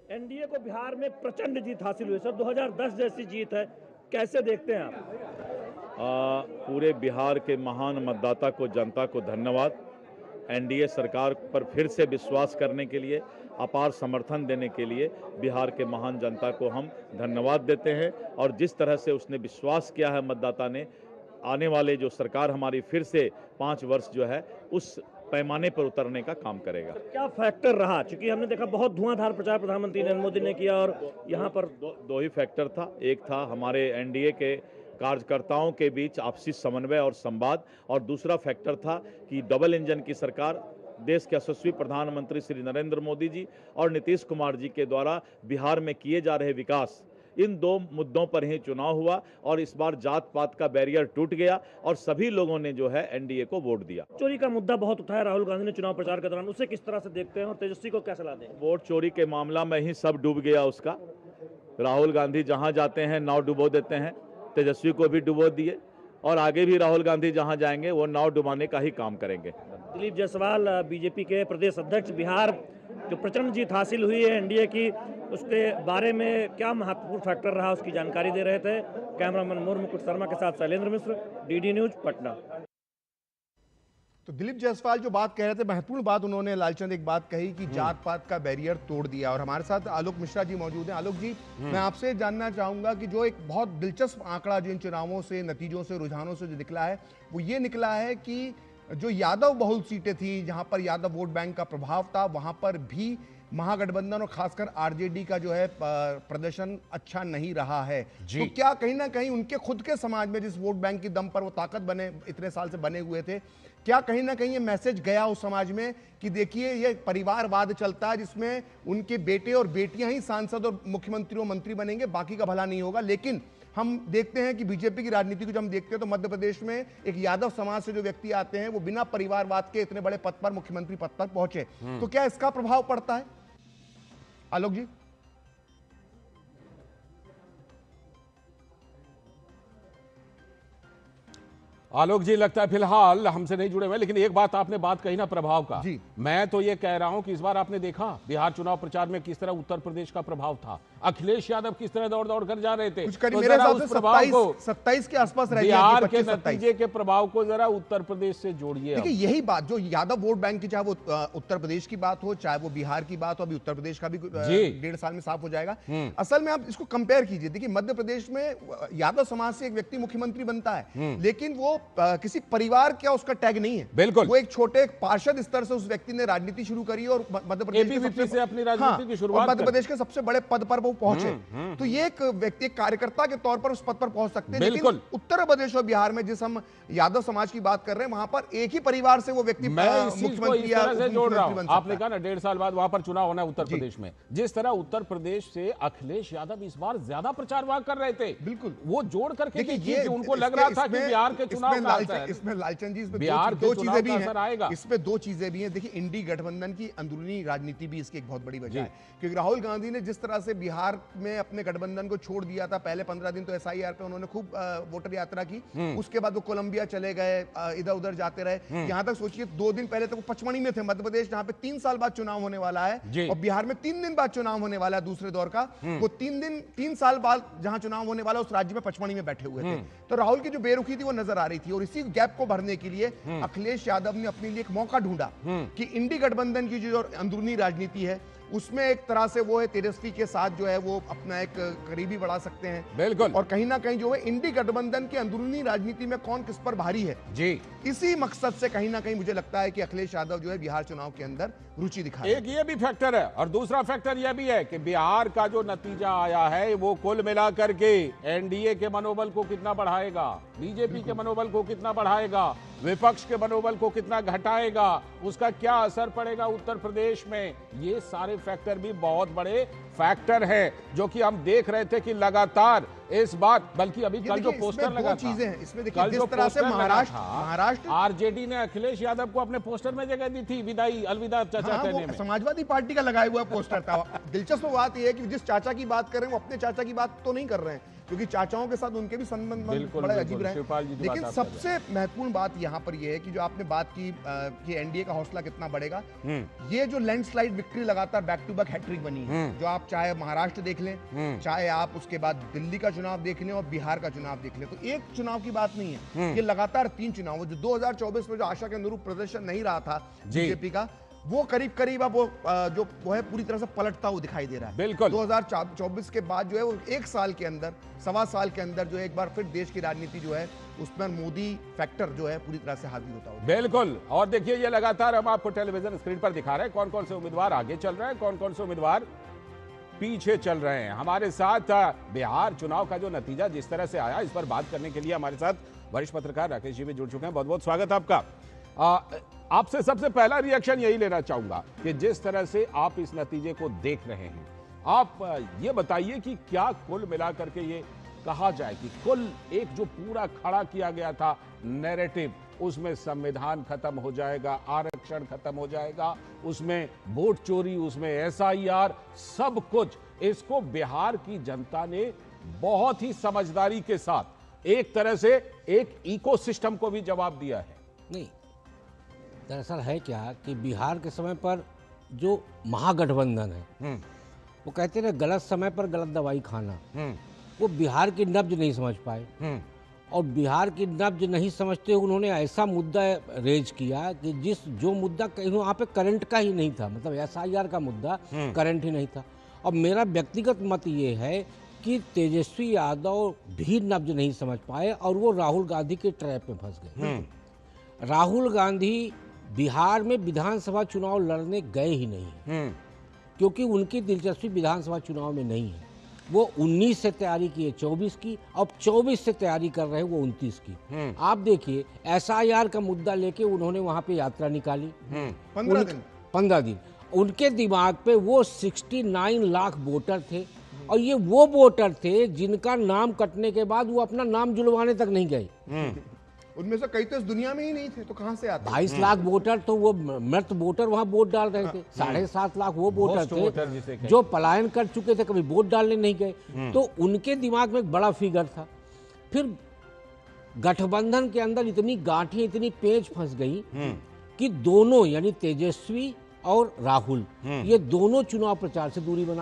NDA को बिहार में प्रचंड जीत हासिल हुई सर, 2010 जैसी जीत है, कैसे देखते हैं आप? पूरे बिहार के महान मतदाता को, जनता को धन्यवाद। एनडीए सरकार पर फिर से विश्वास करने के लिए, अपार समर्थन देने के लिए बिहार के महान जनता को हम धन्यवाद देते हैं। और जिस तरह से उसने विश्वास किया है मतदाता ने, आने वाले जो सरकार हमारी फिर से 5 वर्ष जो है उस पैमाने पर उतरने का काम करेगा। क्या फैक्टर रहा? चूंकि हमने देखा बहुत धुआंधार प्रचार प्रधानमंत्री नरेंद्र मोदी ने किया और यहाँ पर दो ही फैक्टर था। एक था हमारे एनडीए के कार्यकर्ताओं के बीच आपसी समन्वय और संवाद, और दूसरा फैक्टर था कि डबल इंजन की सरकार, देश के यशस्वी प्रधानमंत्री श्री नरेंद्र मोदी जी और नीतीश कुमार जी के द्वारा बिहार में किए जा रहे विकास, इन दो मुद्दों पर ही चुनाव हुआ और इस बार जात पात का बैरियर टूट गया और सभी लोगों ने जो है एनडीए को वोट दिया। चोरी का मुद्दा बहुत उठाया राहुल गांधी ने चुनाव प्रचार के दौरान, उसे किस तरह से देखते हैं और तेजस्वी को क्या सलाह दें? वोट चोरी के मामला में ही सब डूब गया उसका। राहुल गांधी जहां जाते हैं नाव डुबो देते हैं, तेजस्वी को भी डुबो दिए और आगे भी राहुल गांधी जहां जाएंगे वो नाव डुबाने का ही काम करेंगे। दिलीप जायसवाल बीजेपी के प्रदेश अध्यक्ष, बिहार जो प्रचंड जीत हासिल हुई है एनडीए की, उसके बारे में क्या महत्वपूर्ण फैक्टर रहा, उसकी जानकारी दे रहे थे कैमरामैन मोर मुकुट शर्मा के साथ शैलेंद्र मिश्र, डीडी न्यूज पटना। तो दिलीप जायसवाल जो बात कह रहे थे, महत्वपूर्ण बात उन्होंने, लालचंद एक बात कही कि जात पात का बैरियर तोड़ दिया। और हमारे साथ आलोक मिश्रा जी मौजूद हैं। आलोक जी, मैं आपसे जानना चाहूंगा कि जो एक बहुत दिलचस्प आंकड़ा जो इन चुनावों से, नतीजों से, रुझानों से जो निकला है, वो ये निकला है कि जो यादव बहुल सीटें थी, जहां पर यादव वोट बैंक का प्रभाव था, वहां पर भी महागठबंधन और खासकर आरजेडी का जो है प्रदर्शन अच्छा नहीं रहा है। तो क्या कहीं ना कहीं उनके खुद के समाज में, जिस वोट बैंक की दम पर वो ताकत बने, इतने साल से बने हुए थे, क्या कहीं ना कहीं ये मैसेज गया उस समाज में कि देखिए ये परिवारवाद चलता है, जिसमें उनके बेटे और बेटियां ही सांसद और मुख्यमंत्री और मंत्री बनेंगे, बाकी का भला नहीं होगा। लेकिन हम देखते हैं कि बीजेपी की राजनीति को जब हम देखते हैं तो मध्य प्रदेश में एक यादव समाज से जो व्यक्ति आते हैं वो बिना परिवारवाद के इतने बड़े पद पर, मुख्यमंत्री पद पर पहुंचे। तो क्या इसका प्रभाव पड़ता है आलोक जी? आलोक जी, लगता है फिलहाल हमसे नहीं जुड़े हुए, लेकिन एक बात आपने बात कही ना प्रभाव का, मैं तो ये कह रहा हूं कि इस बार आपने देखा बिहार चुनाव प्रचार में किस तरह उत्तर प्रदेश का प्रभाव था। अखिलेश यादव किस तरह दौड़ दौड़ कर जा रहे थे, तो मेरे हिसाब से 27 के आसपास रह गया। बिहार के नतीजे के प्रभाव को जरा उत्तर प्रदेश से जोड़िए। देखिए यही बात जो यादव वोट बैंक की, चाहे वो उत्तर प्रदेश की बात हो, चाहे वो बिहार की बात हो, अभी उत्तर प्रदेश का भी 1.5 साल में साफ हो जाएगा। असल में आप इसको कंपेयर कीजिए। देखिए मध्य प्रदेश में यादव समाज से एक व्यक्ति मुख्यमंत्री बनता है, लेकिन वो किसी परिवार क्या उसका टैग नहीं है। बिल्कुल, वो एक छोटे पार्षद स्तर से उस व्यक्ति ने राजनीति शुरू करी और मध्य प्रदेश से अपनी राजनीति की शुरुआत, मध्य प्रदेश के सबसे बड़े पद पर वो पहुंचे। तो ये एक व्यक्ति, एक कार्यकर्ता के तौर पर उस पद पर पहुंच सकते हैं। लेकिन उत्तर प्रदेश और बिहार में जिस हम यादव समाज की बात कर रहे हैं, वहां पर एक ही परिवार से वो व्यक्ति मुख्यमंत्री से जोड़ रहा हूं। आपने कहा ना 1.5 साल बाद वहां पर चुनाव होना है उत्तर प्रदेश में, जिस तरह उत्तर प्रदेश से अखिलेश यादव इस बार ज्यादा प्रचार वाक कर रहे थे, बिल्कुल वो जोड़ करके देखिए, उनको लग रहा था कि बिहार के चुनाव इसमें लालचंद जी, इसमें बिहार दो चीजें भी हैं, इसमें 2 चीजें भी हैं। देखिए इंडी गठबंधन की अंदरूनी राजनीति भी इसकी एक बहुत बड़ी वजह है, क्योंकि राहुल गांधी ने जिस तरह से बिहार में अपने गठबंधन को छोड़ दिया था, पहले 15 दिन तो एसआईआर पे उन्होंने खूब वोटर यात्रा की, उसके बाद वो कोलंबिया चले गए, इधर उधर जाते रहे। यहां तक सोचिए 2 दिन पहले तक वो पचमढ़ी में थे, मध्य प्रदेश जहां पे 3 साल बाद चुनाव होने वाला है, और बिहार में 3 दिन बाद चुनाव होने वाला है दूसरे दौर का। वो 3 साल बाद जहां चुनाव होने वाला उस राज्य में पचमढ़ी में बैठे हुए थे। तो राहुल की जो बेरुखी थी वो नजर आ रही थी, और इसी गैप को भरने के लिए अखिलेश यादव ने अपने लिए एक मौका ढूंढा कि इंडी गठबंधन की जो अंदरूनी राजनीति है उसमें एक तरह से वो है तेजस्वी के साथ जो है वो अपना एक करीबी बढ़ा सकते हैं। बिल्कुल, और कहीं ना कहीं जो है इंडी गठबंधन की अंदरूनी राजनीति में कौन किस पर भारी है जी, इसी मकसद से कहीं ना कहीं मुझे लगता है कि अखिलेश यादव जो है बिहार चुनाव के अंदर रुचि दिखाए। एक ये भी फैक्टर है, और दूसरा फैक्टर यह भी है कि बिहार का जो नतीजा आया है वो कुल मिलाकर के एनडीए के मनोबल को कितना बढ़ाएगा, बीजेपी के मनोबल को कितना बढ़ाएगा, विपक्ष के मनोबल को कितना घटाएगा, उसका क्या असर पड़ेगा उत्तर प्रदेश में, ये सारे फैक्टर भी बहुत बड़े फैक्टर हैं, जो कि हम देख रहे थे कि लगातार इस बार, बल्कि अभी कल जो देखिए, पोस्टर इसमें लगा दो चीजें हैं इसमें। देखिए कल जिस जो तरह से पोस्टर लगा था, महाराष्ट्र आरजेडी ने अखिलेश यादव को अपने पोस्टर में जगह दी थी, विदाई अलविदा चाचा हाँ, कहने वो में। समाजवादी पार्टी का लगाया हुआ पोस्टर था। दिलचस्प बात यह है कि जिस चाचा की बात कर रहे हैं वो अपने चाचा की बात तो नहीं कर रहे हैं, क्योंकि चाचाओं के साथ उनके भी संबंध बड़े अजीब रहे। लेकिन सबसे महत्वपूर्ण बात यहाँ पर यह है कि जो आपने बात की कि एनडीए का हौसला कितना बढ़ेगा, ये जो लैंडस्लाइड विक्ट्री लगातार बैक टू बैक हैट्रिक बनी है, जो आप चाहे महाराष्ट्र देख लें, चाहे आप उसके बाद दिल्ली का चुनाव देख लें और बिहार का चुनाव देख लें, तो एक चुनाव की बात नहीं है, ये लगातार 3 चुनाव। जो 2024 में जो आशा के अनुरूप प्रदर्शन नहीं रहा था बीजेपी का, वो करीब करीब अब वो है पूरी तरह से पलटता हुआ दिखाई दे रहा है। बिल्कुल 2024 के बाद जो है वो एक साल के अंदर, सवा साल के अंदर जो है एक बार फिर देश की राजनीति जो है उस पर मोदी फैक्टर जो है पूरी तरह से हावी होता है। बिल्कुल। और देखिए ये लगातार हम आपको टेलीविजन स्क्रीन पर दिखा रहे हैं कौन कौन से उम्मीदवार आगे चल रहे हैं, कौन कौन से उम्मीदवार पीछे चल रहे हैं। हमारे साथ बिहार चुनाव का जो नतीजा जिस तरह से आया, इस पर बात करने के लिए हमारे साथ वरिष्ठ पत्रकार राकेश जी भी जुड़ चुके हैं। बहुत बहुत स्वागत आपका। आपसे सबसे पहला रिएक्शन यही लेना चाहूंगा कि जिस तरह से आप इस नतीजे को देख रहे हैं, आप ये बताइए कि क्या कुल मिलाकर के ये कहा जाए कि कुल एक जो पूरा खड़ा किया गया था नैरेटिव, उसमें संविधान खत्म हो जाएगा, आरक्षण खत्म हो जाएगा, उसमें वोट चोरी, उसमें एसआईआर, सब कुछ, इसको बिहार की जनता ने बहुत ही समझदारी के साथ एक तरह से एक इकोसिस्टम को भी जवाब दिया है। नहीं, दरअसल है क्या कि बिहार के समय पर जो महागठबंधन है, वो कहते हैं गलत समय पर गलत दवाई खाना, वो बिहार की नब्ज नहीं समझ पाए। और बिहार की नब्ज नहीं समझते उन्होंने ऐसा मुद्दा रेज किया कि जो मुद्दा कहीं वहाँ पे करंट का ही नहीं था, मतलब एसआईआर का मुद्दा करंट ही नहीं था। और मेरा व्यक्तिगत मत ये है कि तेजस्वी यादव भी नब्ज नहीं समझ पाए और वो राहुल गांधी के ट्रैप में फंस गए। राहुल गांधी बिहार में विधानसभा चुनाव लड़ने गए ही नहीं हैं, क्योंकि उनकी दिलचस्पी विधानसभा चुनाव में नहीं है। वो 19 से तैयारी की है 24 की, अब 24 से तैयारी कर रहे हैं वो 29 की। आप देखिए एसआईआर का मुद्दा लेके उन्होंने वहां पे यात्रा निकाली 15 दिन। उनके दिमाग पे वो 69 लाख वोटर थे, और ये वो वोटर थे जिनका नाम कटने के बाद वो अपना नाम जुड़वाने तक नहीं गए। उनमें से कई तो इस दुनिया में ही नहीं थे, तो कहां से आते? 22 लाख वोटर तो वो मृत वोटर वहां वोट डाल रहे थे। 7.5 लाख वो वोटर थे जो पलायन कर चुके थे, कभी वोट डालने नहीं गए। तो उनके दिमाग में एक बड़ा फिगर था। फिर गठबंधन के अंदर इतनी गांठें, इतनी पेंच फंस गई कि दोनों यानी तेजस्वी और राहुल, ये दोनों चुनाव प्रचार से दूरी बना